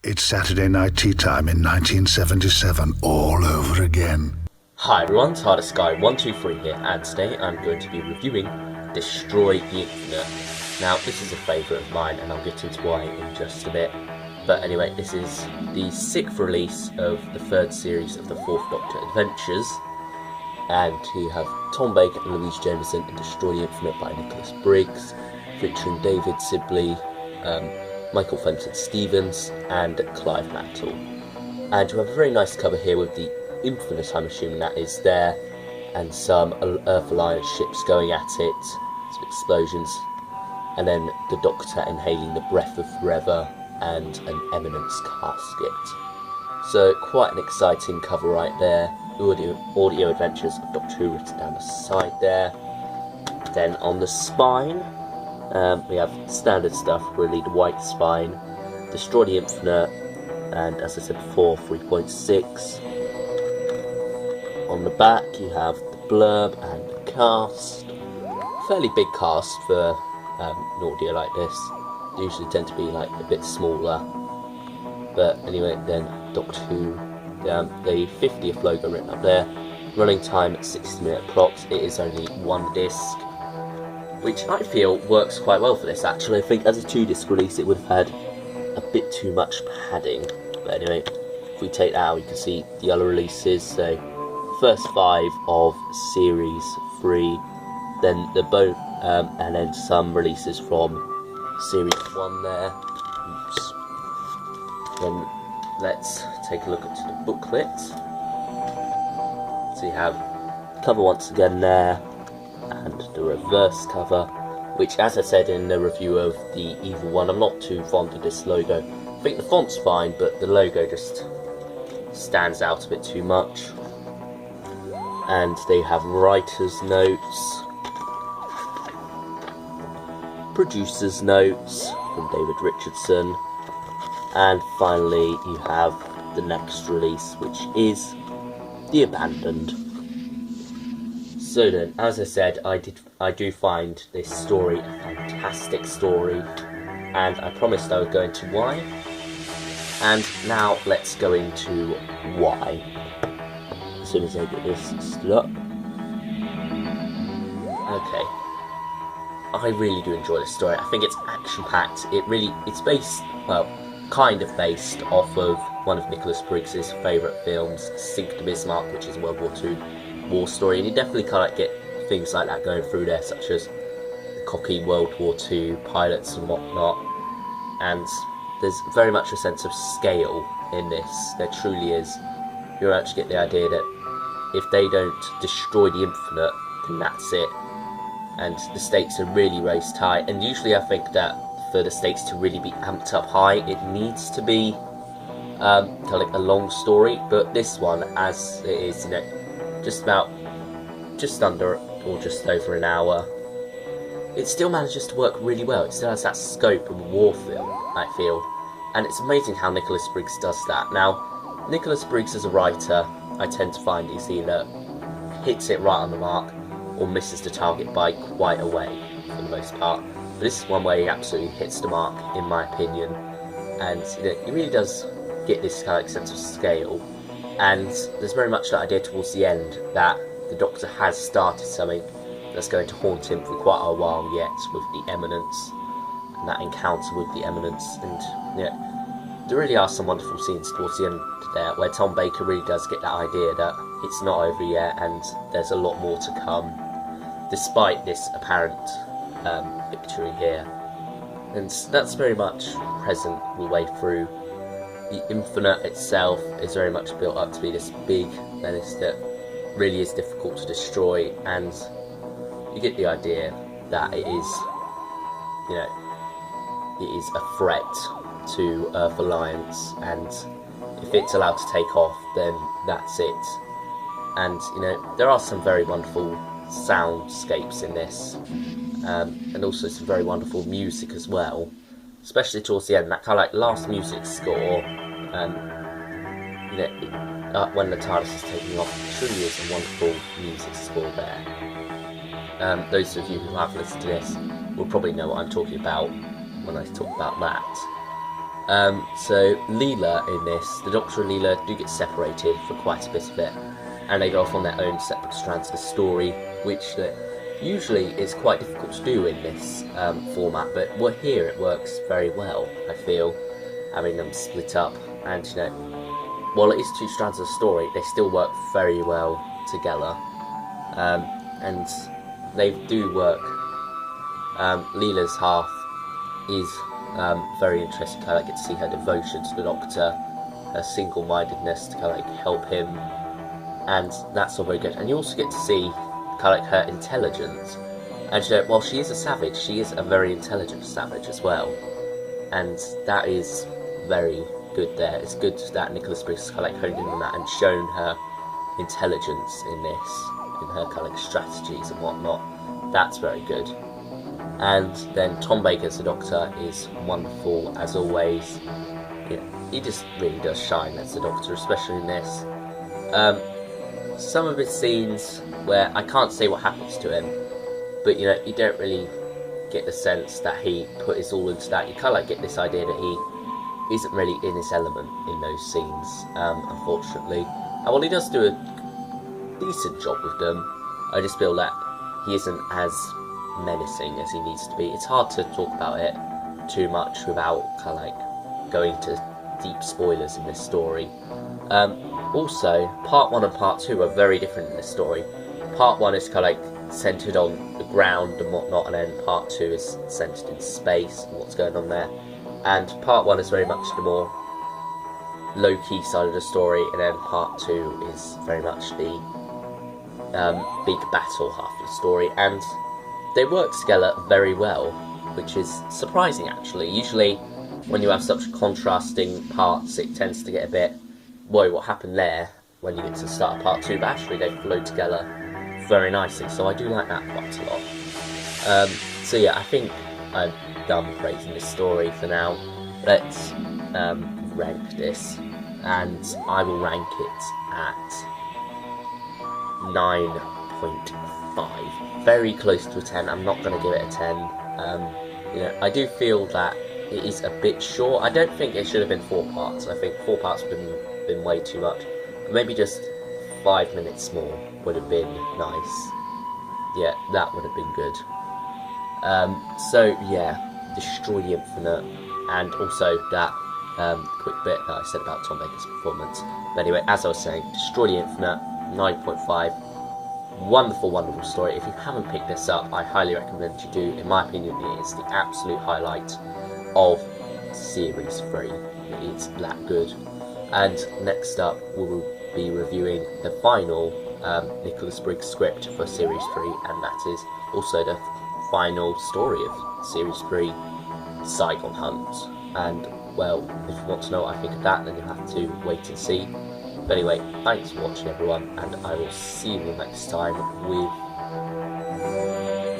It's Saturday night tea time in 1977 all over again. Hi everyone, TARDIS Guy 123 here, and today I'm going to be reviewing Destroy the Infinite. Now, this is a favourite of mine, and I'll get into why in just a bit. But anyway, this is the 6th release of the 3rd series of the 4th Doctor Adventures. And you have Tom Baker and Louise Jameson in Destroy the Infinite by Nicholas Briggs, featuring David Sibley, Michael Fenton-Stevens and Clive Mantle. And you have a very nice cover here with the Infinite, I'm assuming that is there, and some Earth Alliance ships going at it, some explosions, and then the Doctor inhaling the breath of forever and an Eminence casket. So quite an exciting cover right there. Audio adventures of Doctor Who written down the side there. Then on the spine, we have standard stuff, really, the white spine, Destroy the Infinite, and as I said before, 3.6. On the back you have the blurb and the cast. Fairly big cast for an audio like this. They usually tend to be like a bit smaller. But anyway, then Doctor Who, the 50th logo written up there. Running time at 60-minute approx. It is only one disc, which I feel works quite well for this actually. I think as a 2-disc release it would have had a bit too much padding. But anyway, if we take that out, you can see the other releases. So first 5 of series 3, then the boat, and then some releases from series 1 there. Oops. Then let's take a look at the booklet. So you have cover once again there, and the reverse cover, which, as I said in the review of the Evil One, I'm not too fond of this logo. I think the font's fine, but the logo just stands out a bit too much. And they have writer's notes, producer's notes from David Richardson, and finally you have the next release, which is The Abandoned. So then, as I said, I do find this story a fantastic story, and I promised I would go into why. And now let's go into why. As soon as I get this stood up. Okay. I really do enjoy this story. I think it's action-packed. It's based, well, kind of based off of one of Nicholas Briggs' favourite films, Sink to Bismarck, which is a World War II war story, and you definitely kind of get things like that going through there, such as the cocky World War II pilots and whatnot. And there's very much a sense of scale in this. There truly is. You actually get the idea that if they don't destroy the Infinite, then that's it. And the stakes are really raised high. And usually I think that for the stakes to really be amped up high, it needs to be kind of like a long story. But this one, as it is, just under or just over an hour, it still manages to work really well. It still has that scope of a war film, I feel. And it's amazing how Nicholas Briggs does that. Now, Nicholas Briggs as a writer, I tend to find is either hits it right on the mark or misses the target by quite a way for the most part. But this is one where he absolutely hits the mark, in my opinion. And he really does get this kind of sense of scale. And there's very much that idea towards the end that the Doctor has started something that's going to haunt him for quite a while yet, with the Eminence and that encounter with the Eminence. And there really are some wonderful scenes towards the end there where Tom Baker really does get that idea that it's not over yet and there's a lot more to come, despite this apparent victory here. And that's very much present all the way through. The Infinite itself is very much built up to be this big menace that really is difficult to destroy, and you get the idea that it is a threat to Earth Alliance, and if it's allowed to take off, then that's it. And there are some very wonderful soundscapes in this, and also some very wonderful music as well, especially towards the end. That kind of like last music score, when the TARDIS is taking off, it truly is a wonderful music score there. Those of you who have listened to this will probably know what I'm talking about when I talk about that. So Leela in this, the Doctor and Leela do get separated for quite a bit of it, and they go off on their own separate strands of the story, which usually is quite difficult to do in this format, but here it works very well, I feel, having them split up, and while it is two strands of the story, they still work very well together, and they do work. Leela's half is very interesting, kind of get to see her devotion to the Doctor, her single-mindedness to kind of help him, and that's all very good. And you also get to see kind of her intelligence, and while she is a savage, she is a very intelligent savage as well, and that is very good there. It's good that Nicholas Briggs has kind of honed in on that and shown her intelligence in this, in her kind of strategies and whatnot. That's very good. And then Tom Baker as the Doctor is wonderful as always. He just really does shine as the Doctor, especially in this. Some of his scenes where I can't say what happens to him, but you don't really get the sense that he put his all into that. You kind of get this idea that he isn't really in his element in those scenes, unfortunately. And while he does do a decent job with them, I just feel that he isn't as menacing as he needs to be. It's hard to talk about it too much without kind of going to deep spoilers in this story. Also, part 1 and part 2 are very different in this story. Part 1 is kind of centred on the ground and whatnot, and then part 2 is centred in space and what's going on there. And part 1 is very much the more low-key side of the story, and then part 2 is very much the big battle half of the story, and they work together very well, which is surprising actually. Usually when you have such contrasting parts, it tends to get a bit, whoa, what happened there, when you get to the start of part 2, but actually they flow together very nicely, so I do like that quite a lot. So yeah, I think I'm done praising this story for now. Let's rank this, and I will rank it at 9.5. Very close to a 10. I'm not going to give it a 10. I do feel that it is a bit short. I don't think it should have been 4 parts. I think 4 parts would have been way too much. But maybe just 5 minutes more would have been nice. Yeah, that would have been good. So yeah, Destroy the Infinite, and also that quick bit that I said about Tom Baker's performance. But anyway, as I was saying, Destroy the Infinite, 9.5. Wonderful, wonderful story. If you haven't picked this up, I highly recommend you do. In my opinion, it is the absolute highlight of Series 3. It's that good. And next up, we will be reviewing the final Nicholas Briggs script for Series 3, and that is also the final story of Series 3, Saigon Hunt. And, well, if you want to know what I think of that, then you'll have to wait and see. But anyway, thanks for watching everyone, and I will see you next time with... I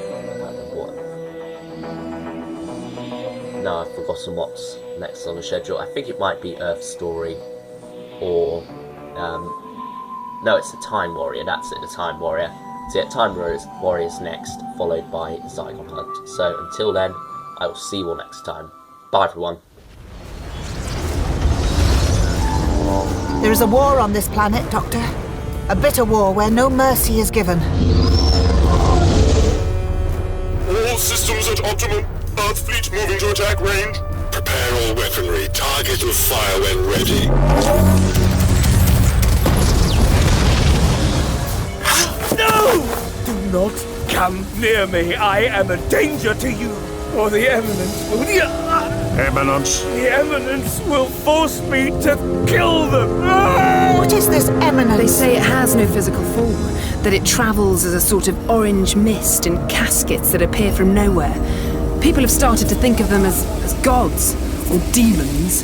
can't remember what. No, I've forgotten what's next on the schedule. I think it might be Earth Story, or... no, it's the Time Warrior, that's it, the Time Warrior. So yeah, Time Warrior's next, followed by Saigon Hunt. So until then, I will see you all next time. Bye everyone. There is a war on this planet, Doctor. A bitter war where no mercy is given. All systems at optimum. Earth fleet moving to attack range. Prepare all weaponry. Target will fire when ready. No! Do not come near me. I am a danger to you. Or the Eminence will... Eminence. The Eminence will force me to kill them. What is this Eminence? They say it has no physical form, that it travels as a sort of orange mist in caskets that appear from nowhere. People have started to think of them as gods or demons.